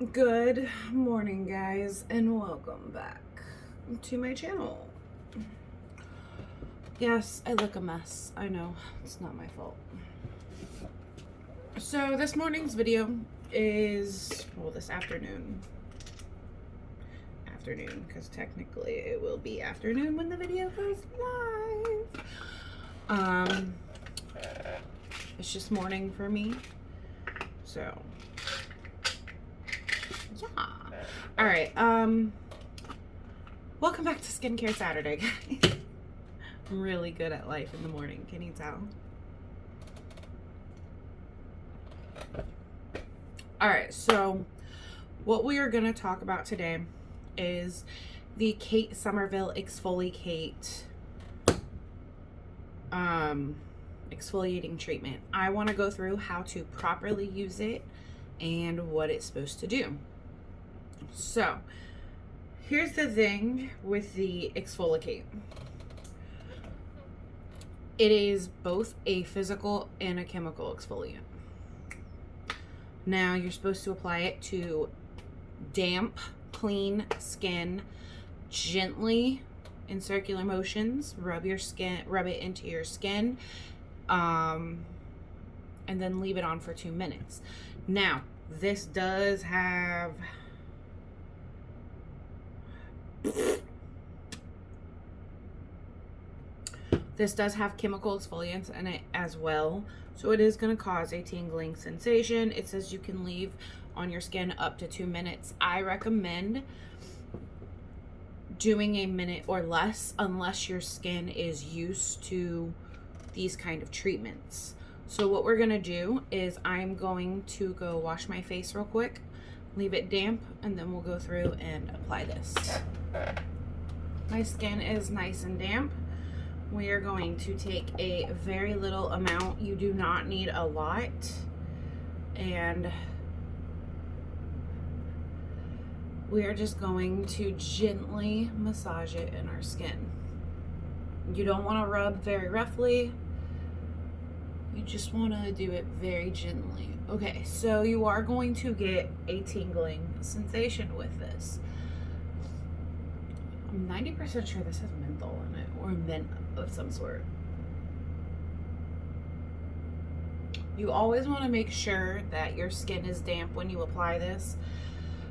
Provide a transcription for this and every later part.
Good morning, guys, and welcome back to my channel. Yes, I look a mess. I know, it's not my fault. So this morning's video is, well, this afternoon, because technically it will be afternoon when the video goes live. It's just morning for me, so yeah. All right. Welcome back to Skincare Saturday, guys. I'm really good at life in the morning. Can you tell? All right. So what we are going to talk about today is the Kate Somerville ExfoliKate exfoliating treatment. I want to go through how to properly use it and what it's supposed to do. So here's the thing with the ExfoliKate. It is both a physical and a chemical exfoliant. Now you're supposed to apply it to damp, clean skin gently in circular motions. Rub it into your skin, and then leave it on for 2 minutes. Now, this does have chemical exfoliants in it as well, so it is going to cause a tingling sensation. It says you can leave on your skin up to 2 minutes. I recommend doing a minute or less unless your skin is used to these kind of treatments. So what we're going to do is I'm going to go wash my face real quick, leave it damp, and then we'll go through and apply this. My skin is nice and damp. We are going to take a very little amount. You do not need a lot. And we are just going to gently massage it in our skin. You don't want to rub very roughly. You just want to do it very gently. Okay, so you are going to get a tingling sensation with this. I'm 90% sure this has menthol in it, or mint of some sort. You always want to make sure that your skin is damp when you apply this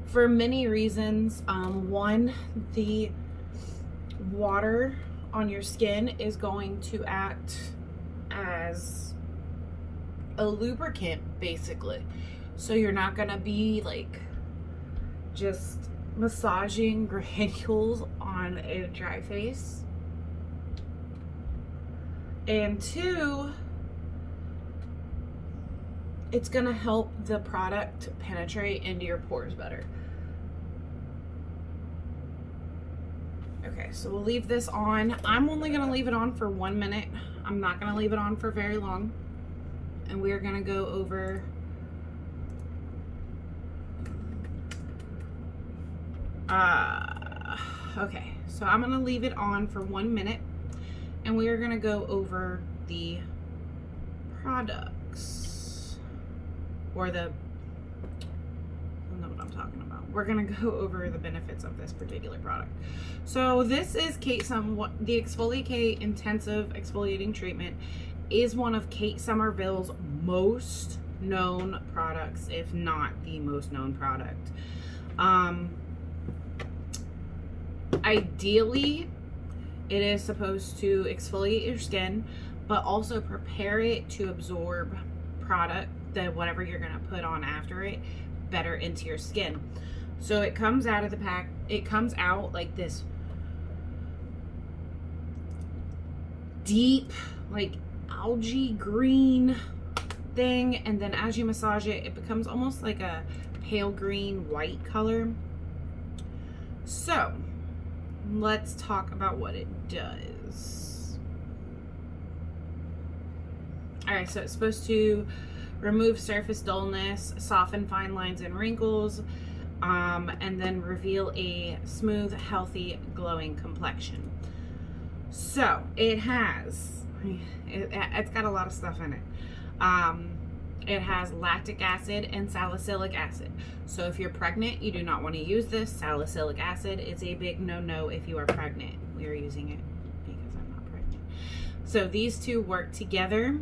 for many reasons. One, the water on your skin is going to act as a lubricant, basically. So you're not going to be like just massaging granules on a dry face. And two, it's going to help the product penetrate into your pores better. Okay, so we'll leave this on. I'm only going to leave it on for 1 minute. I'm not going to leave it on for very long. And we are going to go over okay, so I'm going to leave it on for 1 minute, and we are going to go over the products, or I don't know what I'm talking about. We're going to go over the benefits of this particular product. So this is the ExfoliKate Intensive Exfoliating Treatment is one of Kate Somerville's most known products, if not the most known product. Ideally, it is supposed to exfoliate your skin, but also prepare it to absorb product, that whatever you're going to put on after it, better into your skin. So it comes out of the pack, it comes out like this deep, like algae green thing, and then as you massage it, it becomes almost like a pale green white color. So let's talk about what it does. All right, so it's supposed to remove surface dullness, soften fine lines and wrinkles, and then reveal a smooth, healthy, glowing complexion. So it's got a lot of stuff in it. It has lactic acid and salicylic acid. So if you're pregnant, you do not want to use this. Salicylic acid is a big no-no if you are pregnant. We are using it because I'm not pregnant. So these two work together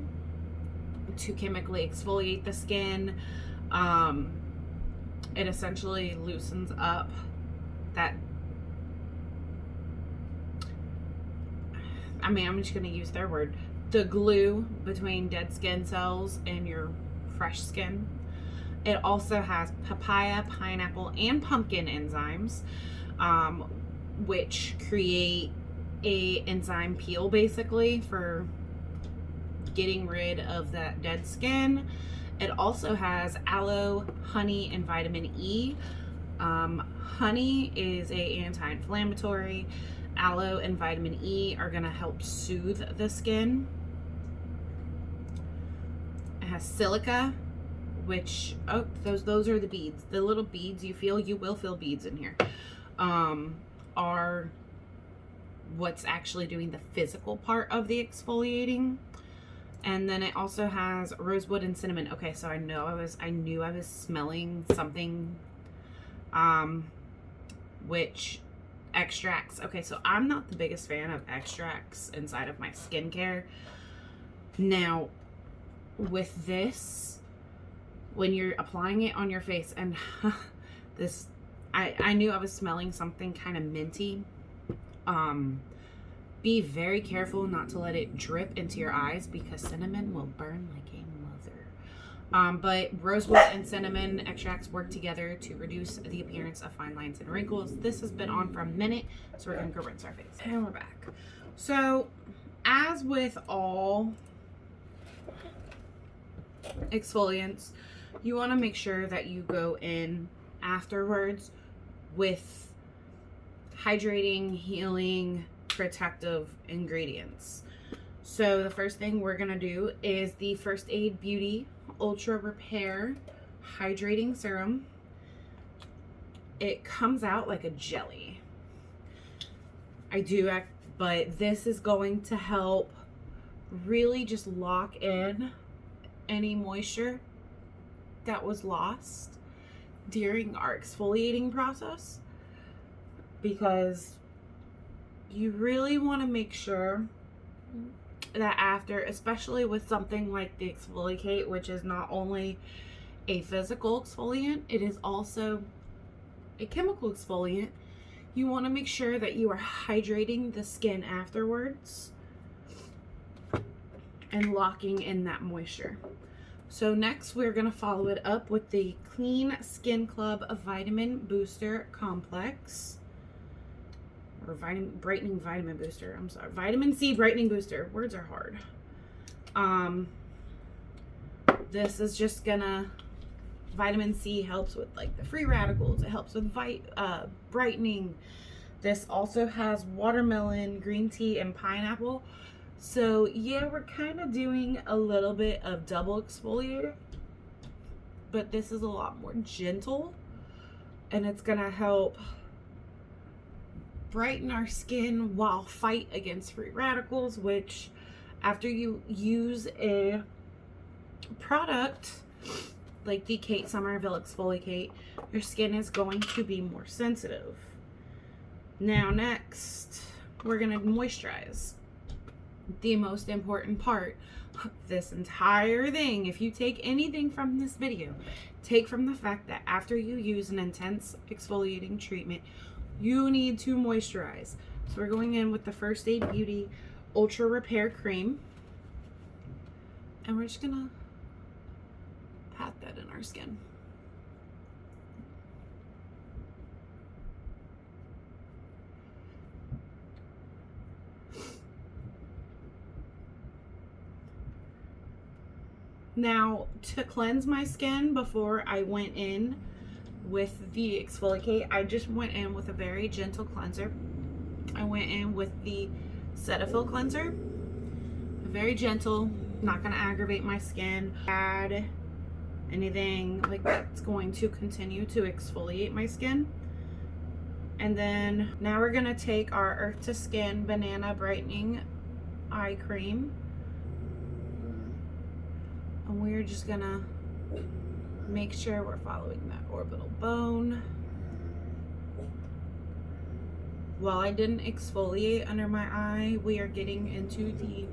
to chemically exfoliate the skin. It essentially loosens up that, I mean, I'm just going to use their word, the glue between dead skin cells and your fresh skin. It also has papaya, pineapple, and pumpkin enzymes, which create a enzyme peel basically for getting rid of that dead skin. It also has aloe, honey, and vitamin E. Honey is a anti-inflammatory. Aloe and vitamin E are going to help soothe the skin. It has silica, which, oh, those are the beads. The little beads you will feel beads in here, are what's actually doing the physical part of the exfoliating. And then it also has rosewood and cinnamon. Okay, so I knew I was smelling something, which extracts. Okay, so I'm not the biggest fan of extracts inside of my skincare. Now, with this, when you're applying it on your face, and this, I knew I was smelling something kind of minty. Be very careful not to let it drip into your eyes because cinnamon will burn like a mother. But rosewood and cinnamon extracts work together to reduce the appearance of fine lines and wrinkles. This has been on for a minute, so we're gonna go rinse our face. And we're back. So, as with all exfoliants, you want to make sure that you go in afterwards with hydrating, healing, protective ingredients. So the first thing we're gonna do is the First Aid Beauty Ultra Repair Hydrating Serum. It comes out like a jelly. But this is going to help really just lock in any moisture that was lost during our exfoliating process, because you really want to make sure that after, especially with something like the ExfoliKate, which is not only a physical exfoliant, it is also a chemical exfoliant, you want to make sure that you are hydrating the skin afterwards and locking in that moisture. So next we're going to follow it up with the Clean Skin Club Vitamin Booster Complex. Or brightening vitamin booster. I'm sorry. Vitamin C brightening booster. Words are hard. This is just gonna, vitamin C helps with like the free radicals. It helps with brightening. This also has watermelon, green tea, and pineapple. So yeah, we're kind of doing a little bit of double exfoliator, but this is a lot more gentle, and it's gonna help brighten our skin while fight against free radicals, which after you use a product like the Kate Somerville ExfoliKate, your skin is going to be more sensitive. Now next, we're gonna moisturize. The most important part of this entire thing, if you take anything from this video, take from the fact that after you use an intense exfoliating treatment, you need to moisturize. So we're going in with the First Aid Beauty Ultra Repair Cream, and we're just gonna pat that in our skin. Now, to cleanse my skin before I went in with the ExfoliKate, I just went in with a very gentle cleanser. I went in with the Cetaphil cleanser. Very gentle, not going to aggravate my skin, add anything like that's going to continue to exfoliate my skin. And then now we're going to take our Earth to Skin Banana Brightening Eye Cream, and we're just going to Make sure we're following that orbital bone. While I didn't exfoliate under my eye, we are getting into the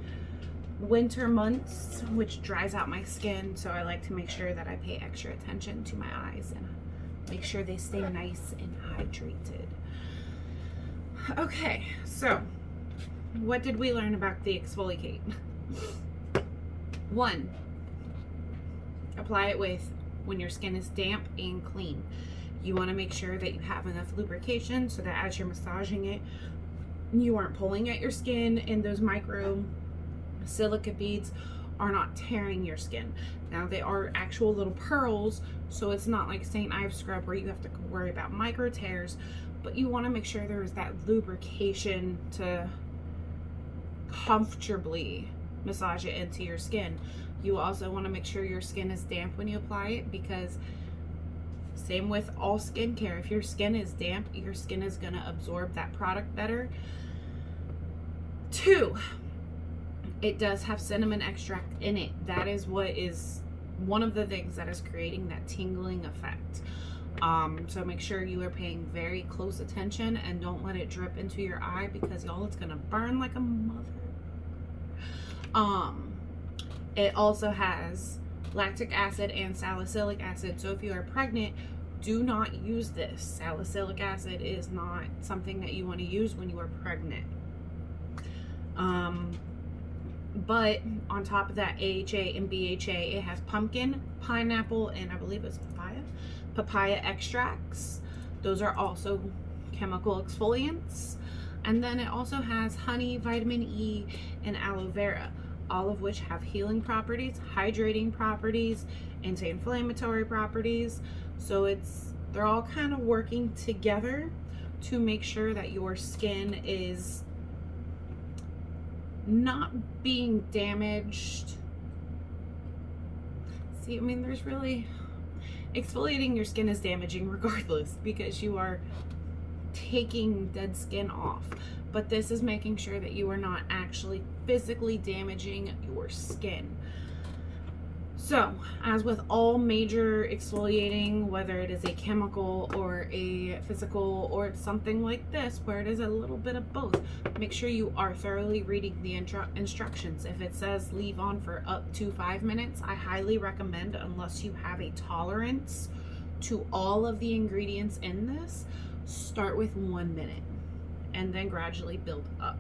winter months, which dries out my skin, so I like to make sure that I pay extra attention to my eyes and make sure they stay nice and hydrated. Okay, so what did we learn about the ExfoliKate? 1, apply it when your skin is damp and clean. You want to make sure that you have enough lubrication so that as you're massaging it, you aren't pulling at your skin and those micro silica beads are not tearing your skin. Now they are actual little pearls, so it's not like St. Ives scrub where you have to worry about micro tears, but you want to make sure there is that lubrication to comfortably massage it into your skin. You also want to make sure your skin is damp when you apply it, because same with all skincare, if your skin is damp, your skin is going to absorb that product better. 2, it does have cinnamon extract in it. That is what is one of the things that is creating that tingling effect. So make sure you are paying very close attention and don't let it drip into your eye, because y'all, it's gonna burn like a mother. It also has lactic acid and salicylic acid. So if you are pregnant, do not use this. Salicylic acid is not something that you want to use when you are pregnant. But on top of that, AHA and BHA, it has pumpkin, pineapple, and I believe it's papaya extracts. Those are also chemical exfoliants. And then it also has honey, vitamin E, and aloe vera, all of which have healing properties, hydrating properties, anti-inflammatory properties. So they're all kind of working together to make sure that your skin is not being damaged. See, I mean, exfoliating your skin is damaging regardless, because you are taking dead skin off. But this is making sure that you are not actually physically damaging your skin. So, as with all major exfoliating, whether it is a chemical or a physical or it's something like this where it is a little bit of both, make sure you are thoroughly reading the instructions. If it says leave on for up to 5 minutes, I highly recommend, unless you have a tolerance to all of the ingredients in this, start with 1 minute and then gradually build up.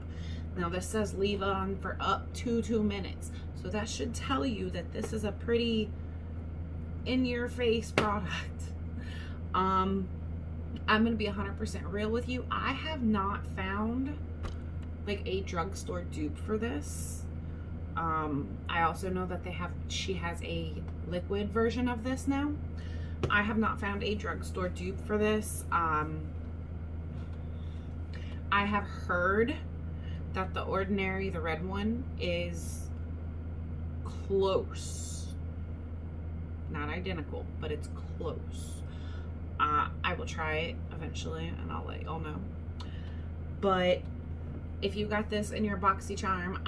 Now this says leave on for up to 2 minutes. So that should tell you that this is a pretty in-your-face product. I'm going to be 100% real with you. I have not found like a drugstore dupe for this. I also know that she has a liquid version of this now. I have not found a drugstore dupe for this. I have heard that the Ordinary, the red one, is close. Not identical, but it's close. I will try it eventually and I'll let y'all know. But if you got this in your BoxyCharm,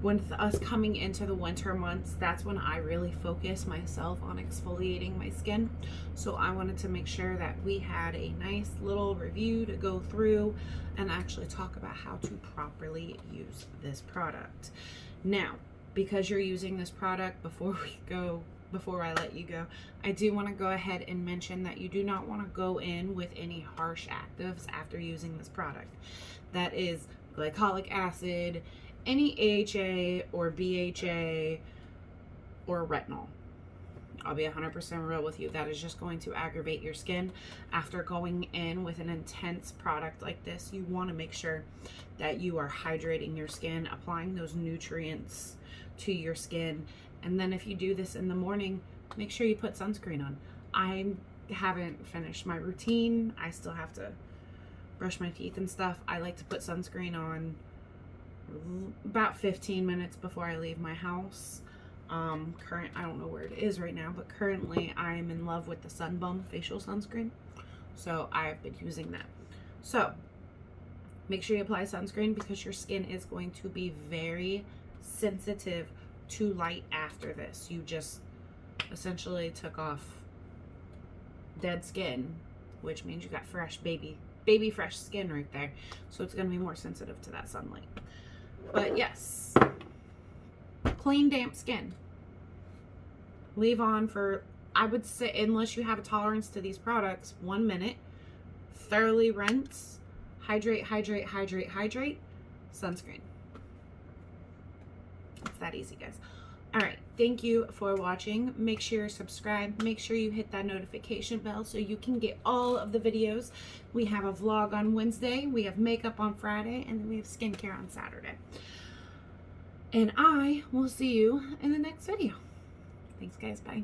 with us coming into the winter months, that's when I really focus myself on exfoliating my skin. So I wanted to make sure that we had a nice little review to go through and actually talk about how to properly use this product. Now, because you're using this product, before I let you go, I do want to go ahead and mention that you do not want to go in with any harsh actives after using this product. That is glycolic acid, any AHA or BHA or retinol. I'll be 100% real with you. That is just going to aggravate your skin. After going in with an intense product like this, you want to make sure that you are hydrating your skin, applying those nutrients to your skin. And then if you do this in the morning, make sure you put sunscreen on. I haven't finished my routine. I still have to brush my teeth and stuff. I like to put sunscreen on about 15 minutes before I leave my house. I don't know where it is right now, but currently I'm in love with the Sun Bum facial sunscreen, so I've been using that. So make sure you apply sunscreen, because your skin is going to be very sensitive to light after this. essentially took off dead skin, which means you got fresh baby fresh skin right there. So it's going to be more sensitive to that sunlight. But yes, clean, damp skin. Leave on for, I would say, unless you have a tolerance to these products, 1 minute. Thoroughly rinse, hydrate, hydrate, hydrate, hydrate, sunscreen. It's that easy, guys. All right, thank you for watching. Make sure you're subscribed. Make sure you hit that notification bell so you can get all of the videos. We have a vlog on Wednesday, we have makeup on Friday, and then we have skincare on Saturday. And I will see you in the next video. Thanks, guys. Bye.